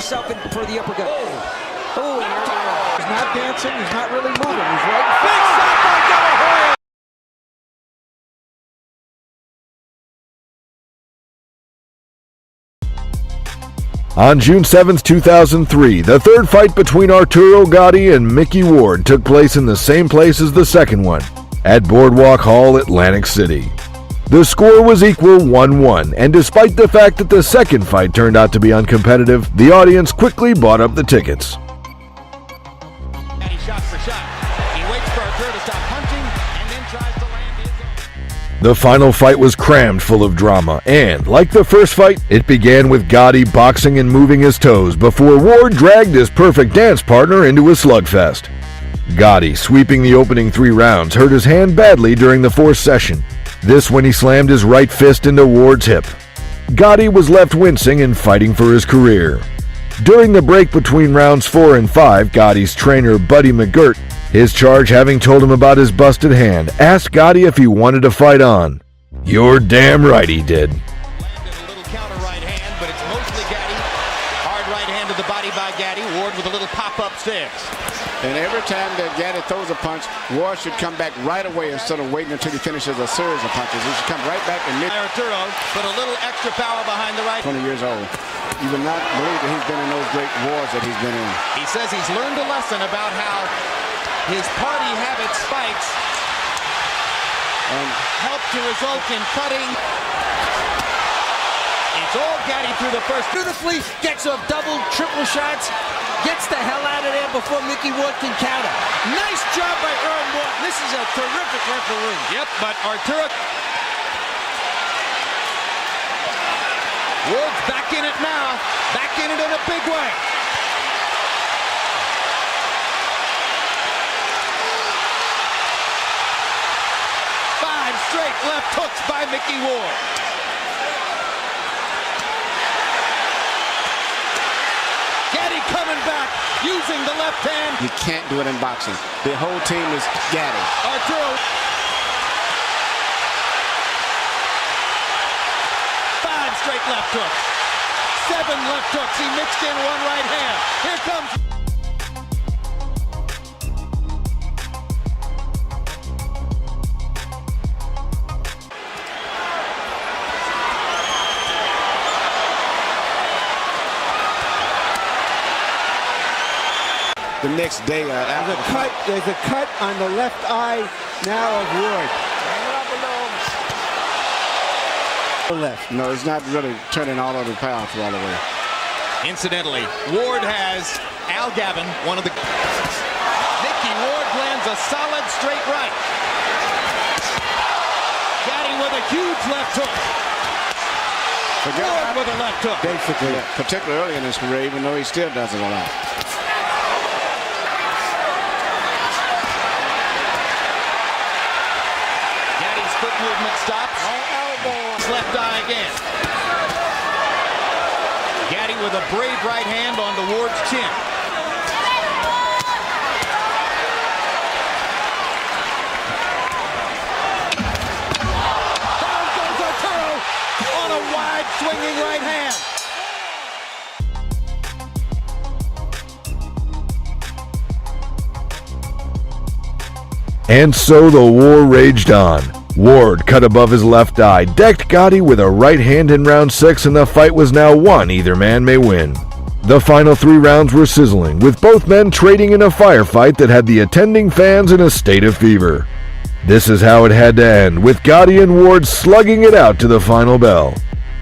yourself in for the uppercut. Oh, he's not dancing. He's not really moving. He's right. Big shot by Hoya. On June 7, 2003, the third fight between Arturo Gatti and Mickey Ward took place in the same place as the second one, at Boardwalk Hall, Atlantic City. The score was equal 1-1, and despite the fact that the second fight turned out to be uncompetitive, the audience quickly bought up the tickets. Gatti shot for shot. He waits for Arturo to stop punching and then tries to land his own. The final fight was crammed full of drama, and, like the first fight, it began with Gatti boxing and moving his toes before Ward dragged his perfect dance partner into a slugfest. Gatti, sweeping the opening 3 rounds, hurt his hand badly during the fourth session. This when he slammed his right fist into Ward's hip. Gatti was left wincing and fighting for his career. During the break between rounds 4 and 5, Gatti's trainer, Buddy McGirt, his charge having told him about his busted hand, asked Gatti if he wanted to fight on. "You're damn right he did." Landed a little counter right hand, but it's mostly Gatti. Hard right hand to the body by Gatti. Ward with a little pop upstairs. And every time that Gatti throws a punch, Ward should come back right away instead of waiting until he finishes a series of punches. He should come right back and Arturo put a little extra power behind the right. 20 years old. You would not believe that he's been in those great wars that he's been in. He says he's learned a lesson about how his party habits, spikes, and help to result in cutting. It's all Gatti through the first. Beautifully gets up double, triple shots. Gets the hell out of there before Mickey Ward can counter. Nice job by Earl Morton. This is a terrific referee. Yep, but Arturo. Ward's back in it now. Back in it in a big way. Five straight left hooks by Mickey Ward. Gatti coming back, using the left hand. You can't do it in boxing. The whole team is Gatti. Arturo. 5 straight left hooks. 7 left hooks. He mixed in 1 right hand. Here comes. The next day, there's a cut on the left eye now of Ward. Left. No, it's not really turning all over powerful all the way. Incidentally, Ward has Al Gavin, one of the. Mickey Ward lands a solid straight right. Gatti with a huge left hook. Ward with a left hook. Basically, particularly early in his career, even though he still does it a lot. Gatti's foot movement stops. Left eye again. Gatti with a brave right hand onto Ward's chin. Down goes Arturo on a wide swinging right hand. And so the war raged on. Ward, cut above his left eye, decked Gatti with a right hand in round 6, and the fight was now won. Either man may win. The final 3 rounds were sizzling, with both men trading in a firefight that had the attending fans in a state of fever. This is how it had to end, with Gatti and Ward slugging it out to the final bell.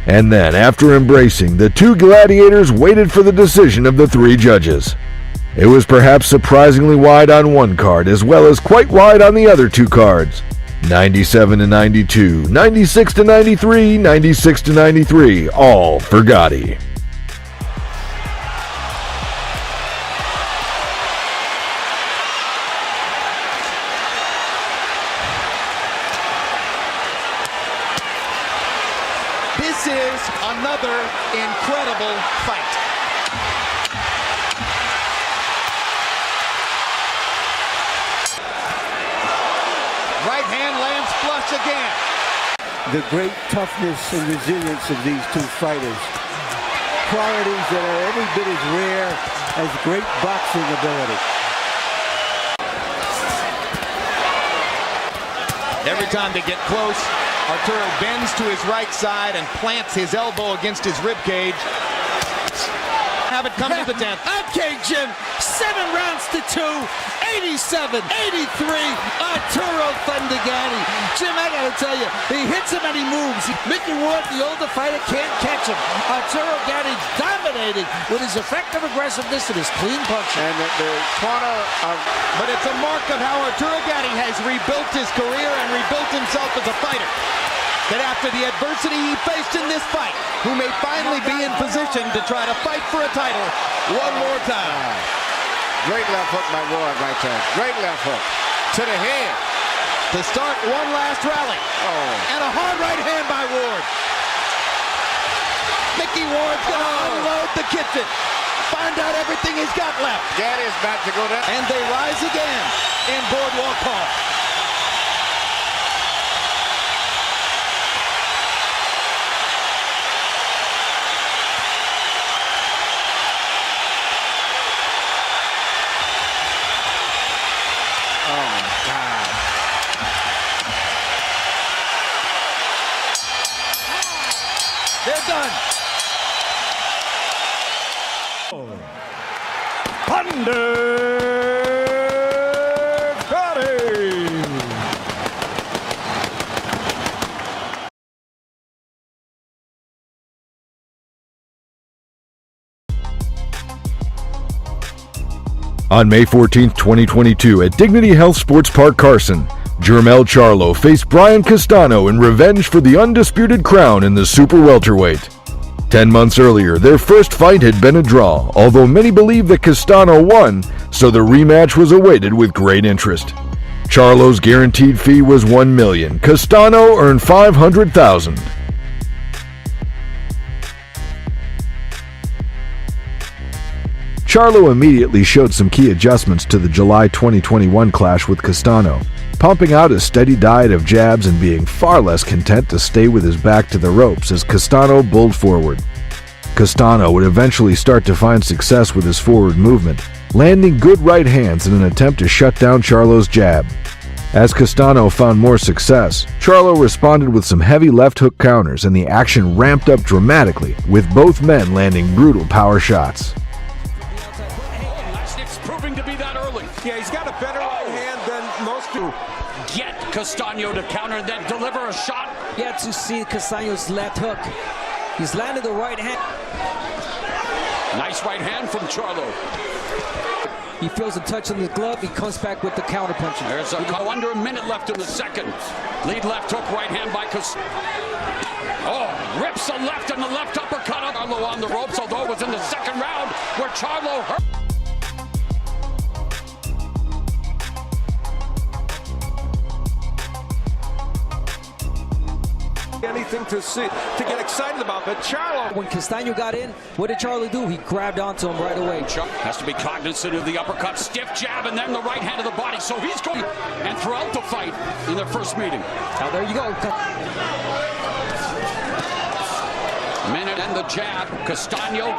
And then, after embracing, the 2 gladiators waited for the decision of the 3 judges. It was perhaps surprisingly wide on one card, as well as quite wide on the other 2 cards. 97-92, 96-93, 96-93, all for Gatti. This is another incredible fight. Right hand lands flush again. The great toughness and resilience of these 2 fighters qualities that are every bit as rare as great boxing ability. Every time they get close, Arturo bends to his right side and plants his elbow against his rib cage. Have it come to the 10th. Okay, Jim. 7 rounds to 2. 87, 83. Arturo Gatti. Jim, I gotta tell you, he hits him and he moves. Mickey Ward, the older fighter, can't catch him. Arturo Gatti dominating with his effective aggressiveness and his clean punching. And the corner of... But it's a mark of how Arturo Gatti has rebuilt his career and rebuilt himself as a fighter. That after the adversity he faced in this fight, who may finally be in position to try to fight for a title one more time. Great left hook by Ward right there. Great left hook to the head. To start one last rally. Oh. And a hard right hand by Ward. Mickey Ward's going to unload the kitchen. Find out everything he's got left. Gatti's about to go down. And they rise again in Boardwalk Park. They're done. On May 14th, 2022, at Dignity Health Sports Park Carson, Jermell Charlo faced Brian Castano in revenge for the undisputed crown in the super welterweight. 10 months earlier, their first fight had been a draw, although many believe that Castano won, so the rematch was awaited with great interest. Charlo's guaranteed fee was $1 million. Castano earned $500,000. Charlo immediately showed some key adjustments to the July 2021 clash with Castano, pumping out a steady diet of jabs and being far less content to stay with his back to the ropes as Castano bulled forward. Castano would eventually start to find success with his forward movement, landing good right hands in an attempt to shut down Charlo's jab. As Castano found more success, Charlo responded with some heavy left hook counters and the action ramped up dramatically, with both men landing brutal power shots. It's proving to be that early. Yeah, he's got a better right hand than most do. Get Castano to counter and then deliver a shot. Yeah, to see Castano's left hook. He's landed the right hand. Nice right hand from Charlo. He feels a touch on the glove. He comes back with the counter punching. There's under a minute left in the second. Lead left hook, right hand by Castano. Oh, rips the left and the left uppercut of Charlo on the ropes, although it was in the second round where Charlo hurt. Anything to see, to get excited about, but Charlo. When Castano got in, what did Charlo do? He grabbed onto him right away. Has to be cognizant of the uppercut, stiff jab, and then the right hand of the body. So he's going, and throughout the fight in their first meeting. Now there you go. Minute and the jab, Castano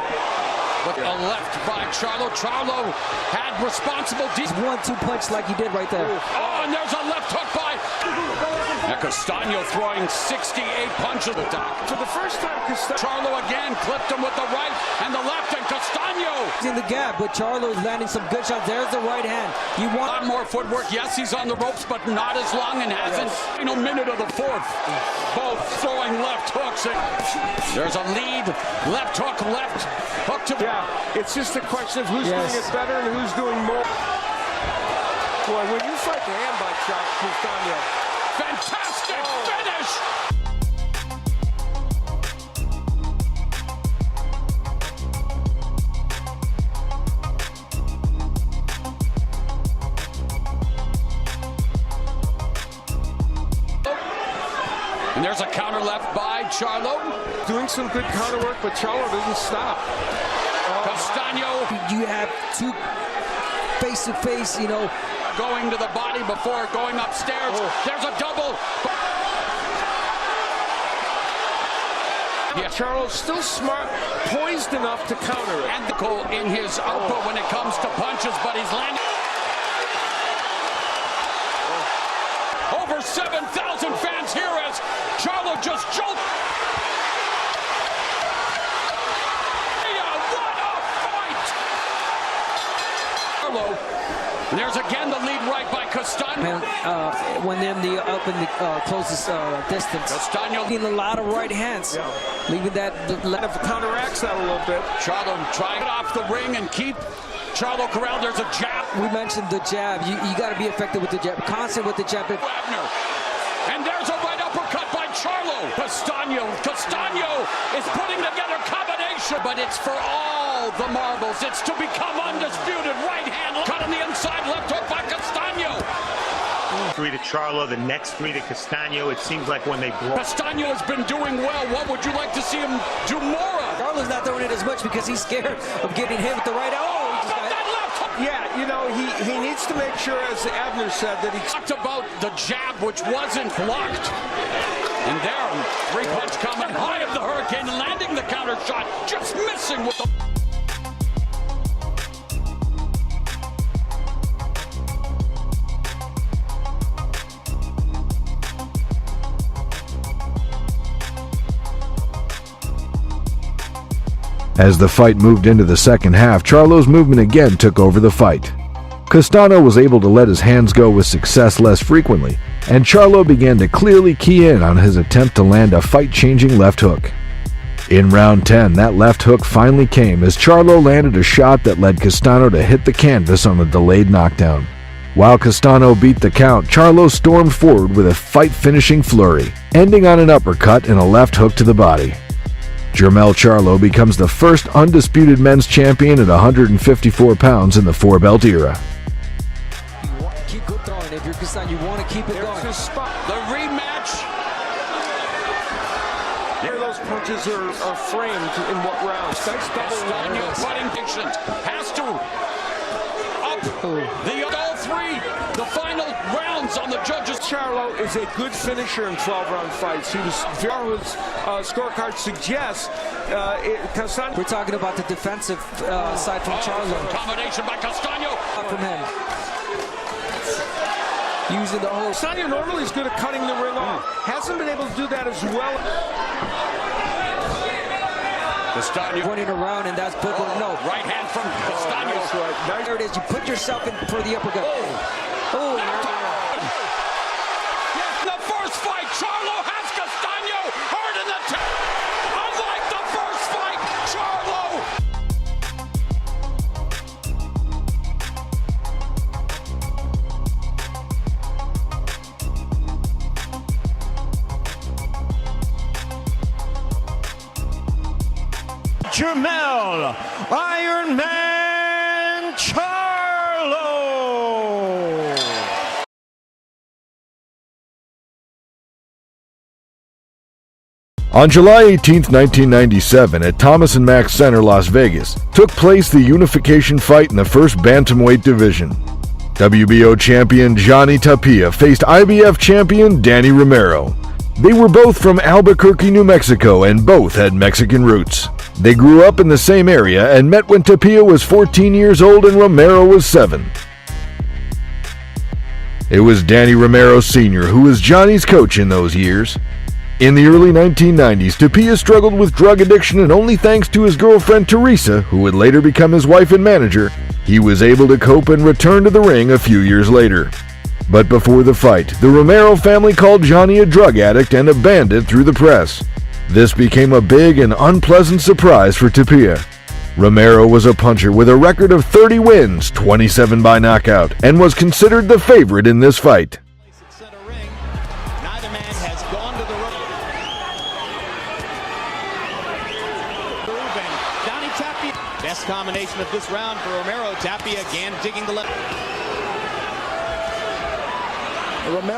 with a left by Charlo. Charlo had responsible deep. 1-2 punch like he did right there. Oh, and there's a left hook by now Castano throwing 68 punches attack. For the first time, Charlo again clipped him with the right and the left, and Castano in the gap, but Charlo is landing some good shots. There's the right hand. You a want lot more footwork. Yes, he's on the ropes, but not as long and hasn't. You know, minute of the fourth. Both throwing left hooks. There's a lead. Left hook to. Yeah, it's just a question of who's doing it better and who's doing more. Boy, when you fight the hand by Castano. Fantastic finish! And there's a counter left by Charlo. Doing some good counter work, but Charlo doesn't stop. Castano. you have two face-to-face, you know. Going to the body before going upstairs. There's a double. Yeah. Charlo's still smart, poised enough to counter it. And the goal in his output when it comes to punches, but he's landing. Over 7,000 fans here as Charlo just jolted. What a fight! Charlo. There's again the lead right by Castano. When they're in the up in the closest distance. Castano getting a lot of right hands, leaving that Left counteracts that a little bit. Charlo trying it off the ring and keep Charlo corralled. There's a jab. We mentioned the jab. You got to be effective with the jab, constant with the jab. Wagner. And there's a right uppercut by Charlo. Castano is putting together combination, but it's for all the marbles. It's to become undisputed. Right hand cut on the inside, left hook by Castano. 3 to Charlo, the next 3 to Castano. It seems like when they blow. Castano has been doing well. What would you like to see him do more of? Charlo's not throwing it as much because he's scared of getting hit with the right. Oh, he just got that left hook. Yeah, you know, he needs to make sure, as Abner said, that he talked about the jab, which wasn't blocked. And there, 3-punch coming high of the Hurricane, landing the counter shot, just missing with the... As the fight moved into the second half, Charlo's movement again took over the fight. Castano was able to let his hands go with success less frequently, and Charlo began to clearly key in on his attempt to land a fight-changing left hook. In round 10, that left hook finally came as Charlo landed a shot that led Castano to hit the canvas on a delayed knockdown. While Castano beat the count, Charlo stormed forward with a fight-finishing flurry, ending on an uppercut and a left hook to the body. Jermell Charlo becomes the first undisputed men's champion at 154 pounds in the four-belt era. You want to keep throwing. If you're Castano, you want to keep it going. The rematch. There, those punches are framed in what rounds? Castano fighting patient has to up all 3. The final rounds on the judges. Charlo is a good finisher in 12-round fights. His scorecard suggests Castano. We're talking about the defensive side from Charlo. Combination by Castano. From him. Using the whole. Castano normally is good at cutting the ring off. Hasn't been able to do that as well. Castano running around, and that's put no. Right hand from Castano. Nice. There it is. You put yourself in for the uppercut. Oh. The first fight, Charlo has Castano hard in the unlike the first fight, Charlo. Jermell Iron Man Charlo. On July 18, 1997, at Thomas & Mack Center, Las Vegas, took place the unification fight in the first bantamweight division. WBO champion Johnny Tapia faced IBF champion Danny Romero. They were both from Albuquerque, New Mexico, and both had Mexican roots. They grew up in the same area and met when Tapia was 14 years old and Romero was 7. It was Danny Romero Sr. who was Johnny's coach in those years. In the early 1990s, Tapia struggled with drug addiction, and only thanks to his girlfriend Teresa, who would later become his wife and manager, he was able to cope and return to the ring a few years later. But before the fight, the Romero family called Johnny a drug addict and a bandit through the press. This became a big and unpleasant surprise for Tapia. Romero was a puncher with a record of 30 wins, 27 by knockout, and was considered the favorite in this fight. Neither man has gone to the ring. Johnny Tapia. Best combination of this round for Romero. Tapia again digging the left.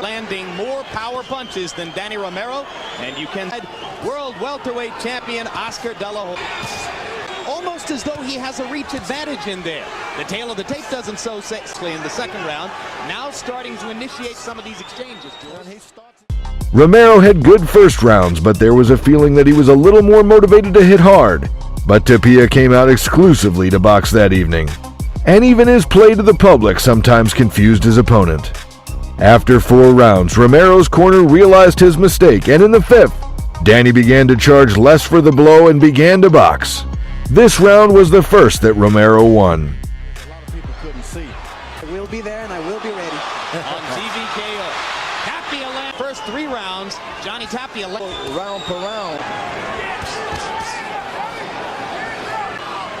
Landing more power punches than Danny Romero, and you can world welterweight champion Oscar De La Hoya. Almost as though he has a reach advantage in there. The tail of the tape doesn't so sexily in the second round. Now starting to initiate some of these exchanges. Romero had good first rounds, but there was a feeling that he was a little more motivated to hit hard. But Tapia came out exclusively to box that evening. And even his play to the public sometimes confused his opponent. After 4 rounds, Romero's corner realized his mistake, and in the 5th, Danny began to charge less for the blow and began to box. This round was the first that Romero won. A lot of people couldn't see. I will be there and I will be ready. On TVKO. Tapia land. First 3 rounds, Johnny Tapia Round per round.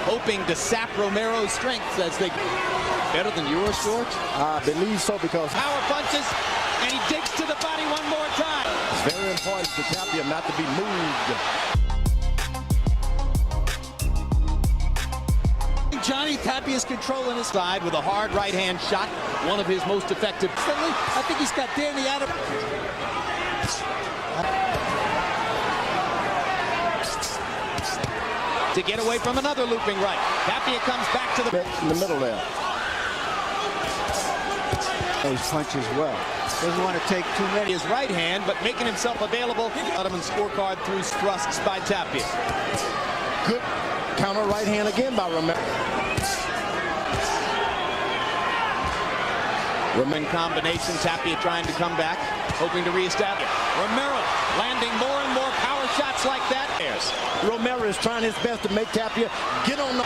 hoping to sap Romero's strength as they better than yours, George? I believe so, because power punches, and he digs to the body one more time. It's very important to Tapia not to be moved. Johnny Tapia's controlling his side with a hard right-hand shot, one of his most effective. I think he's got Danny out of. To get away from another looping right. Tapia comes back to the in the middle there. Those punches well. Doesn't want to take too many. His right hand, but making himself available. Ottoman scorecard through thrusts by Tapia. Good counter right hand again by Romero. In combination, Tapia trying to come back, hoping to reestablish. Romero landing more and more power shots like that. Romero is trying his best to make Tapia get on the...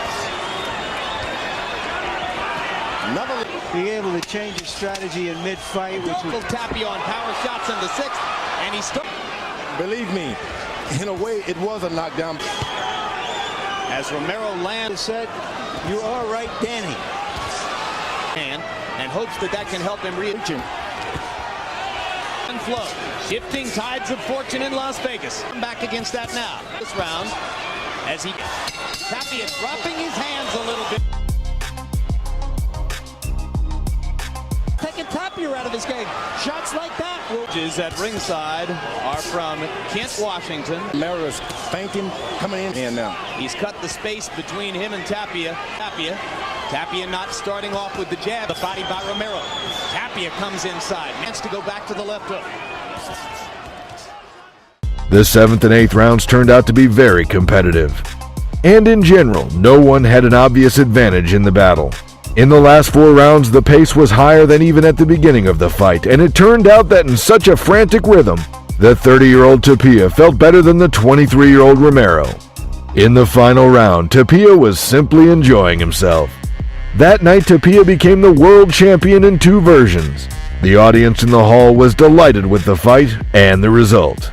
Another... Be able to change his strategy in mid-fight, which was... Tapia on power shots in the 6th, and he's still... Believe me, in a way, it was a knockdown. As Romero lands, said, "You are right, Danny." And hopes that that can help him reach him. And flow. Shifting tides of fortune in Las Vegas. Come back against that now. This round, as he... Tapia dropping his hands a little bit. Taking Tapia out of his game. Shots like that. Judges at ringside are from Kent, Washington. Romero is thinking, coming in and now. He's cut the space between him and Tapia. Tapia not starting off with the jab. The body by Romero. Tapia comes inside. Wants to go back to the left hook. The 7th and 8th rounds turned out to be very competitive. And in general, no one had an obvious advantage in the battle. In the last 4 rounds, the pace was higher than even at the beginning of the fight, and it turned out that in such a frantic rhythm, the 30-year-old Tapia felt better than the 23-year-old Romero. In the final round, Tapia was simply enjoying himself. That night, Tapia became the world champion in 2 versions. The audience in the hall was delighted with the fight and the result.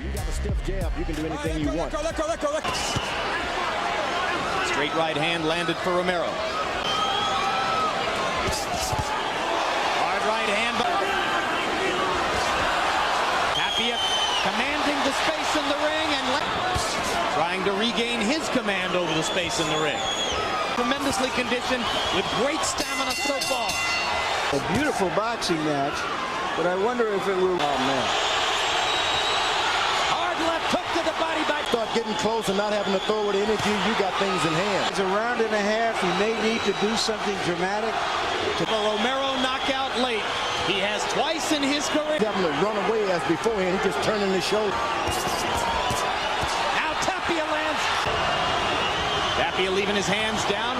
You got a stiff jab, you can do anything you want. Straight right hand landed for Romero. Hard right hand. Tapia commanding the space in the ring and trying to regain his command over the space in the ring. Tremendously conditioned with great stamina so far. A beautiful boxing match, but I wonder if it will... Oh, man. Hard left hook to the body by... Start getting close and not having to throw it energy, you got things in hand. It's a round and a half. He may need to do something dramatic. A Romero knockout late. He has twice in his career. Having to run away as beforehand, he just turning his shoulder. Now Tapia lands. Tapia leaving his hands down.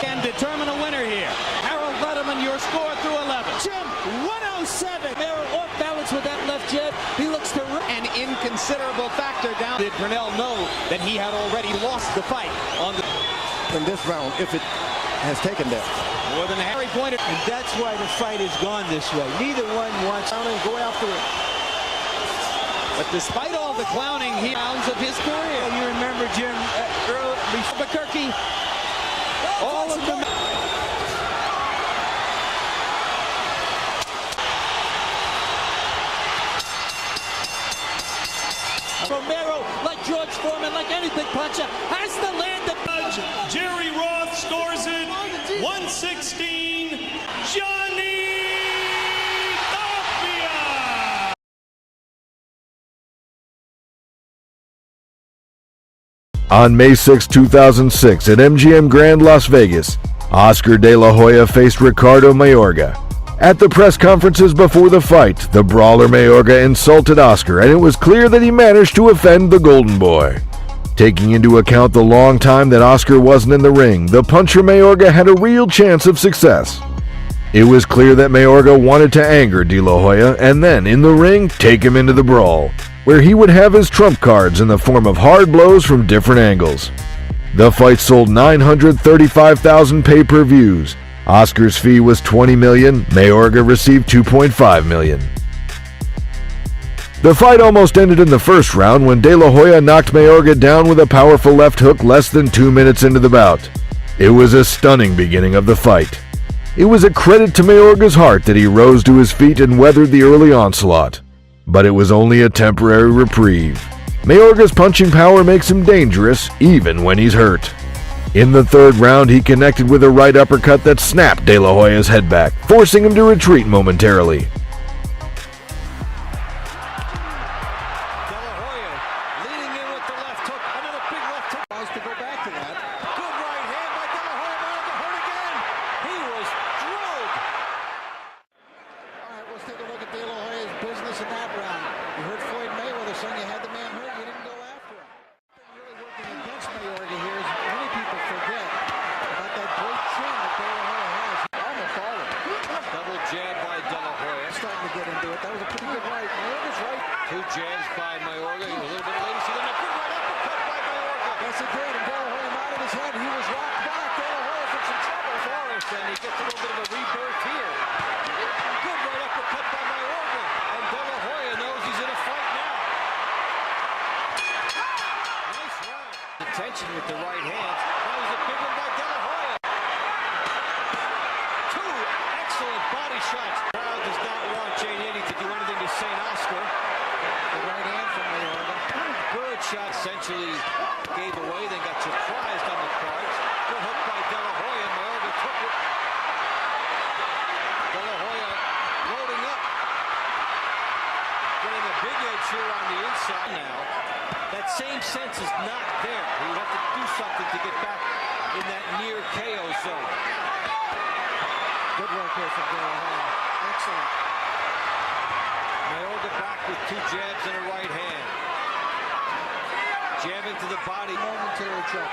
And determine a winner here. Harold Letterman, your score through 11. Jim, 107. Romero off balance with that left jab. He looks to... An inconsiderable factor down. Did Purnell know that he had already lost the fight on the... In this round, if it has taken that. More than Harry pointed. And that's why the fight has gone this way. Neither one wants to go after it. But despite all the clowning, he rounds of his career. You remember, Jim, early... Albuquerque, all of them. Romero, like George Foreman, like anything puncher, has to land the punch. Jerry Roth scores it. 116. Johnny Tapia. On May 6, 2006 at MGM Grand Las Vegas, Oscar De La Hoya faced Ricardo Mayorga. At the press conferences before the fight, the brawler Mayorga insulted Oscar, and it was clear that he managed to offend the Golden Boy. Taking into account the long time that Oscar wasn't in the ring, the puncher Mayorga had a real chance of success. It was clear that Mayorga wanted to anger De La Hoya and then, in the ring, take him into the brawl, where he would have his trump cards in the form of hard blows from different angles. The fight sold 935,000 pay-per-views. Oscar's fee was $20 million. Mayorga received $2.5 million. The fight almost ended in the first round when De La Hoya knocked Mayorga down with a powerful left hook less than 2 minutes into the bout. It was a stunning beginning of the fight. It was a credit to Mayorga's heart that he rose to his feet and weathered the early onslaught. But it was only a temporary reprieve. Mayorga's punching power makes him dangerous, even when he's hurt. In the third round, he connected with a right uppercut that snapped De La Hoya's head back, forcing him to retreat momentarily. Tension with the right hand. That was a big one by De La Hoya. Two excellent body shots. The crowd does not want Jay Nitty to do anything to St. Oscar. The right hand from Mayorga. Good shot essentially gave away, then got surprised on the cards. Good hook by De La Hoya. Mayorga took it. De La Hoya loading up. Getting a big edge here on the inside now. That same sense is not there. He would have to do something to get back in that near KO zone. Good work here from De La Hoya. Excellent. Mayorga back with two jabs and a right hand. Jab into the body. Momentary choke.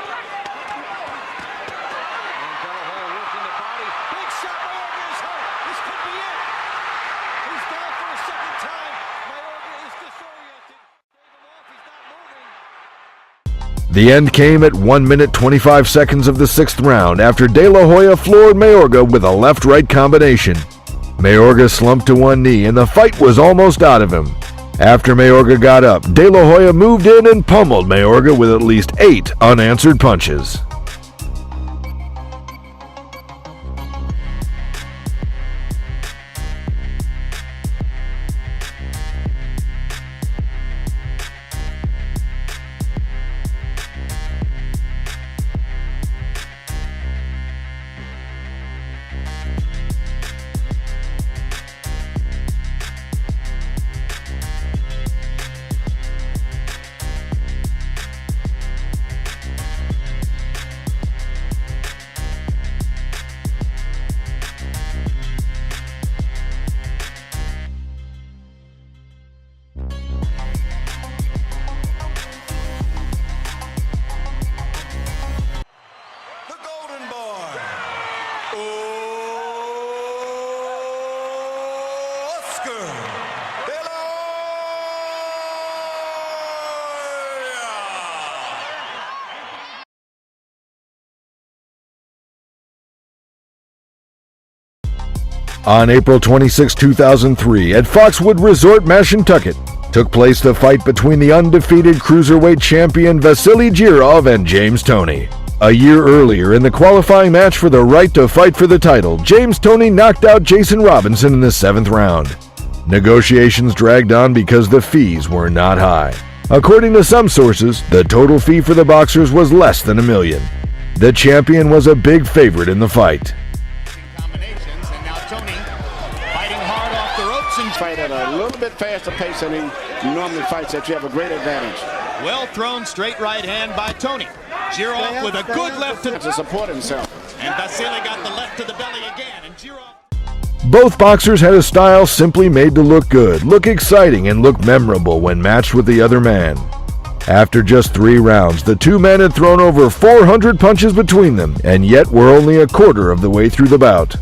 And De La Hoya working the body. Big shot. Mayorga is hurt. This could be it. He's down for a second time. Mayorga is disoriented. The end came at 1 minute 25 seconds of the sixth round after De La Hoya floored Mayorga with a left-right combination. Mayorga slumped to one knee and the fight was almost out of him. After Mayorga got up, De La Hoya moved in and pummeled Mayorga with at least 8 unanswered punches. On April 26, 2003, at Foxwood Resort, Mashantucket, took place the fight between the undefeated cruiserweight champion Vasily Girov and James Toney. A year earlier, in the qualifying match for the right to fight for the title, James Toney knocked out Jason Robinson in the 7th round. Negotiations dragged on because the fees were not high. According to some sources, the total fee for the boxers was less than $1 million. The champion was a big favorite in the fight. Fight at a little bit faster pace than he normally fights, that you have a great advantage. Well thrown straight right hand by Toney. Girov with a good left to support himself. And Vasily got the left to the belly again, and Girov. Both boxers had a style simply made to look good, look exciting, and look memorable when matched with the other man. After just 3 rounds, the two men had thrown over 400 punches between them, and yet were only a quarter of the way through the bout.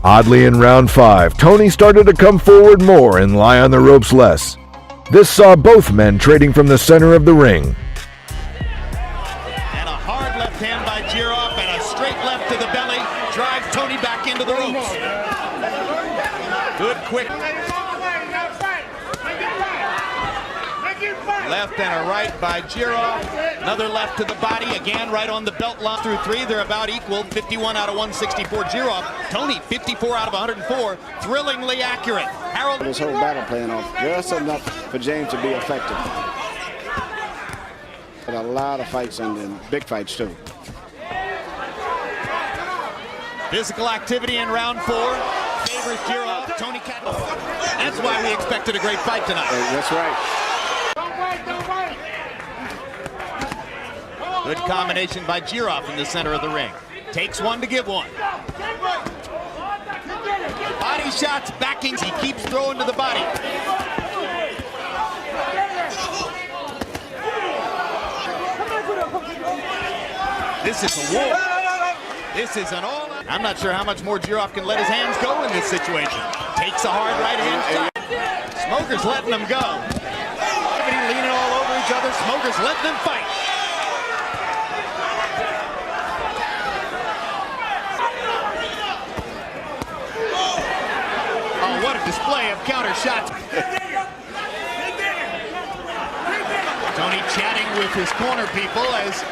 Oddly, in round 5, Toney started to come forward more and lie on the ropes less. This saw both men trading from the center of the ring. And a hard left hand by Girov and a straight left to the belly drives Toney back into the ropes. Good quick. Left and a right by Girov. Another left to the body, again right on the belt line through 3. They're about equal, 51 out of 164 Girov. Toney, 54 out of 104. Thrillingly accurate. Harold. This whole battle playing off just enough for James to be effective. But a lot of fights and big fights too. Physical activity in round 4. Favors Girov. Toney Cat. That's why we expected a great fight tonight. That's right. Good combination by Girov in the center of the ring. Takes one to give one. Body shots, backings. He keeps throwing to the body. This is a war. This is an all. I'm not sure how much more Girov can let his hands go in this situation. Takes a hard right hand shot. Smoker's letting them go. Leaning all over each other. Smoker's letting them fight. Oh, what a display of counter shots. Toney chatting with his corner people as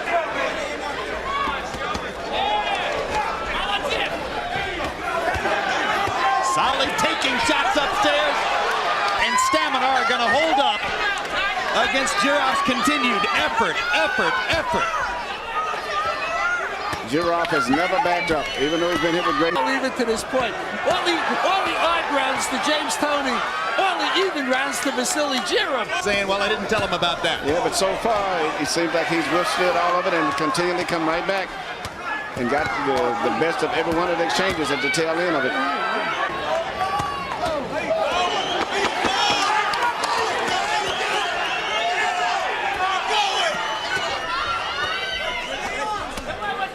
solid taking shots upstairs, and stamina are going to hold up against Girov's continued effort. Girov has never backed up, even though he's been hit with great. Even to this point, only odd rounds to James Toney, only even rounds to Vasily Girov. Saying, well, I didn't tell him about that. Yeah, but so far it seems like he's withstood all of it and continually come right back and got the best of every one of the exchanges at the tail end of it.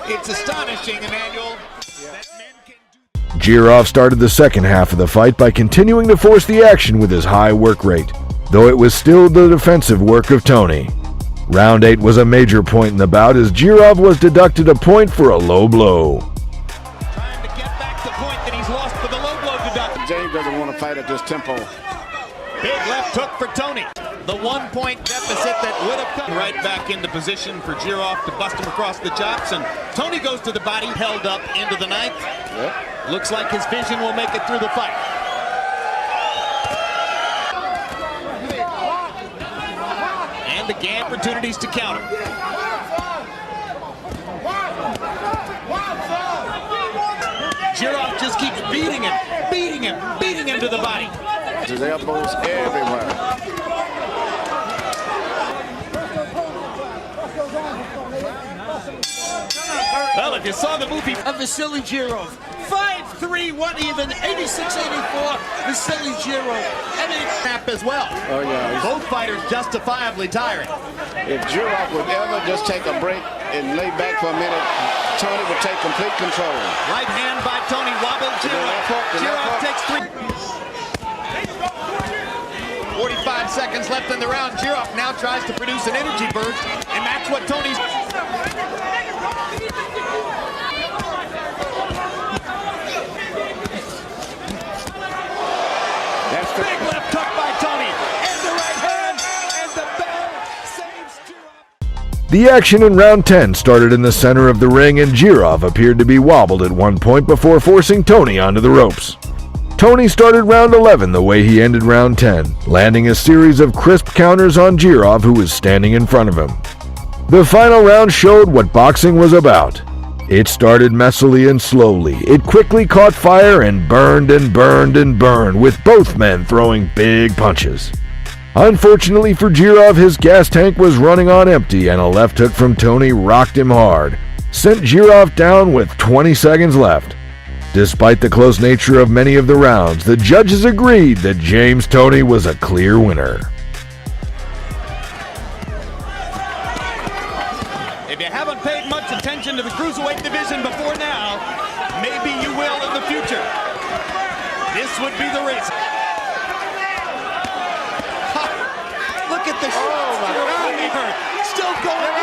It's astonishing, Emmanuel. Girov started the second half of the fight by continuing to force the action with his high work rate, though it was still the defensive work of Toney. Round 8 was a major point in the bout as Girov was deducted a point for a low blow. Trying to get back the point that he's lost for the low blow deduction. James doesn't want to fight at this tempo. Big left hook for Toney. The 1-point deficit that would have come right back into position for Girov to bust him across the chops, and Toney goes to the body, held up into the 9th. Yep. Looks like his vision will make it through the fight. And again, opportunities to counter. Girov just keeps beating him to the body. His elbows everywhere. Well, if you saw the movie of Vasily Girov, 5-3, 1 even, 86-84, Vasily Girov. I mean, snap as well. Oh yeah. Both fighters justifiably tiring. If Girov would ever just take a break and lay back for a minute, Toney would take complete control. Right hand by Toney, wobbled Girov. Girov takes 3. 45 seconds left in the round. Girov now tries to produce an energy burst, and that's what Toney's. That's the big left hook by Toney, and the right hand, and the bell saves Girov. The action in round 10 started in the center of the ring, and Girov appeared to be wobbled at one point before forcing Toney onto the ropes. Toney started round 11 the way he ended round 10, landing a series of crisp counters on Girov, who was standing in front of him. The final round showed what boxing was about. It started messily and slowly. It quickly caught fire and burned and burned and burned, with both men throwing big punches. Unfortunately for Girov, his gas tank was running on empty, and a left hook from Toney rocked him hard. sent Girov down with 20 seconds left. Despite the close nature of many of the rounds, the judges agreed that James Toney was a clear winner. If you haven't paid much attention to the cruiserweight division before now, maybe you will in the future. This would be the race. Look at the shot. Oh my God. Still going.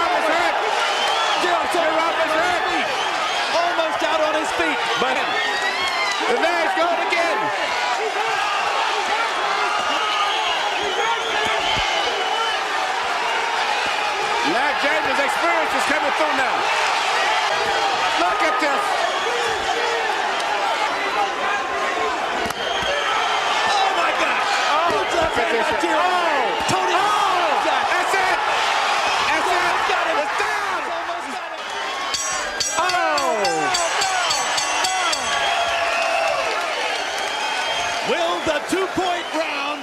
Almost out on his feet. But the man's going again. Now James' experience is coming through now. Look at this. Oh my gosh. Oh, look at this. Toney. That's it. That's it. Got him. It's down. Almost got him. Will the two-point round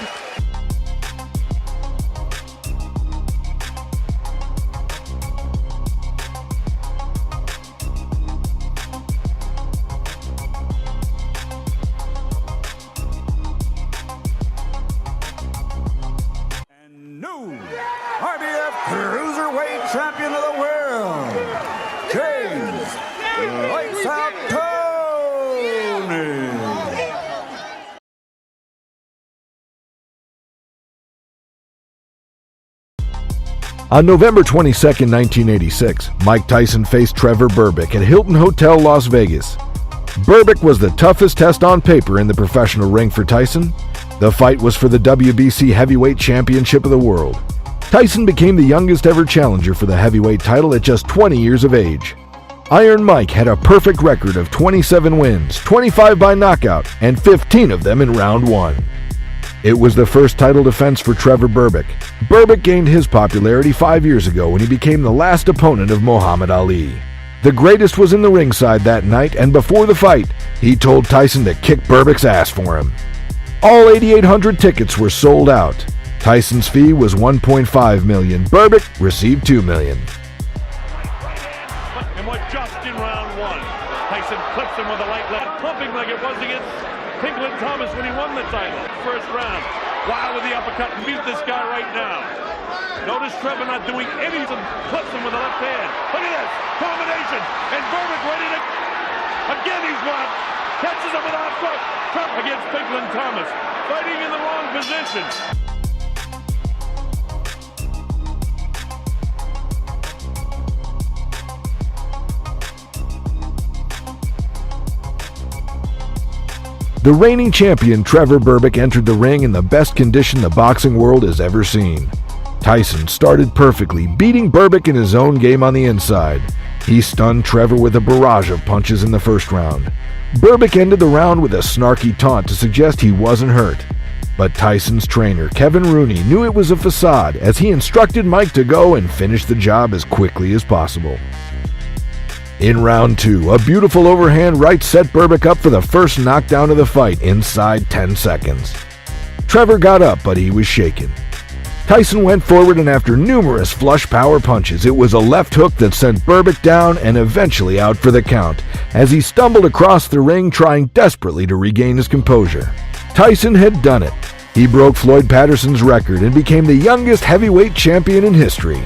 new IBF Cruiserweight Champion of the World, James Lights Out Toney. On November 22, 1986, Mike Tyson faced Trevor Berbick at Hilton Hotel, Las Vegas. Berbick was the toughest test on paper in the professional ring for Tyson. The fight was for the WBC Heavyweight Championship of the World. Tyson became the youngest ever challenger for the heavyweight title at just 20 years of age. Iron Mike had a perfect record of 27 wins, 25 by knockout, and 15 of them in round one. It was the first title defense for Trevor Berbick. Berbick gained his popularity 5 years ago when he became the last opponent of Muhammad Ali. The greatest was in the ringside that night, and before the fight, he told Tyson to kick Berbick's ass for him. All 8,800 tickets were sold out. Tyson's fee was $1.5 million. Berbick received $2 million. And what just in round one, Tyson clips him with a light left, pumping like it was against Pinklin Thomas when he won the title. First round. Wow, with the uppercut, beat this guy right now. Notice Trevor not doing anything, clips him with the left hand. Look at this, combination, and Berbick ready to, again he's blocked, catches him with a hook, Trump against Pinklin Thomas, fighting in the wrong position. The reigning champion Trevor Berbick entered the ring in the best condition the boxing world has ever seen. Tyson started perfectly, beating Berbick in his own game on the inside. He stunned Trevor with a barrage of punches in the first round. Berbick ended the round with a snarky taunt to suggest he wasn't hurt. But Tyson's trainer, Kevin Rooney, knew it was a facade as he instructed Mike to go and finish the job as quickly as possible. In round two, a beautiful overhand right set Berbick up for the first knockdown of the fight inside 10 seconds. Trevor got up, but he was shaken. Tyson went forward, and after numerous flush power punches, it was a left hook that sent Berbick down and eventually out for the count, as he stumbled across the ring trying desperately to regain his composure. Tyson had done it. He broke Floyd Patterson's record and became the youngest heavyweight champion in history.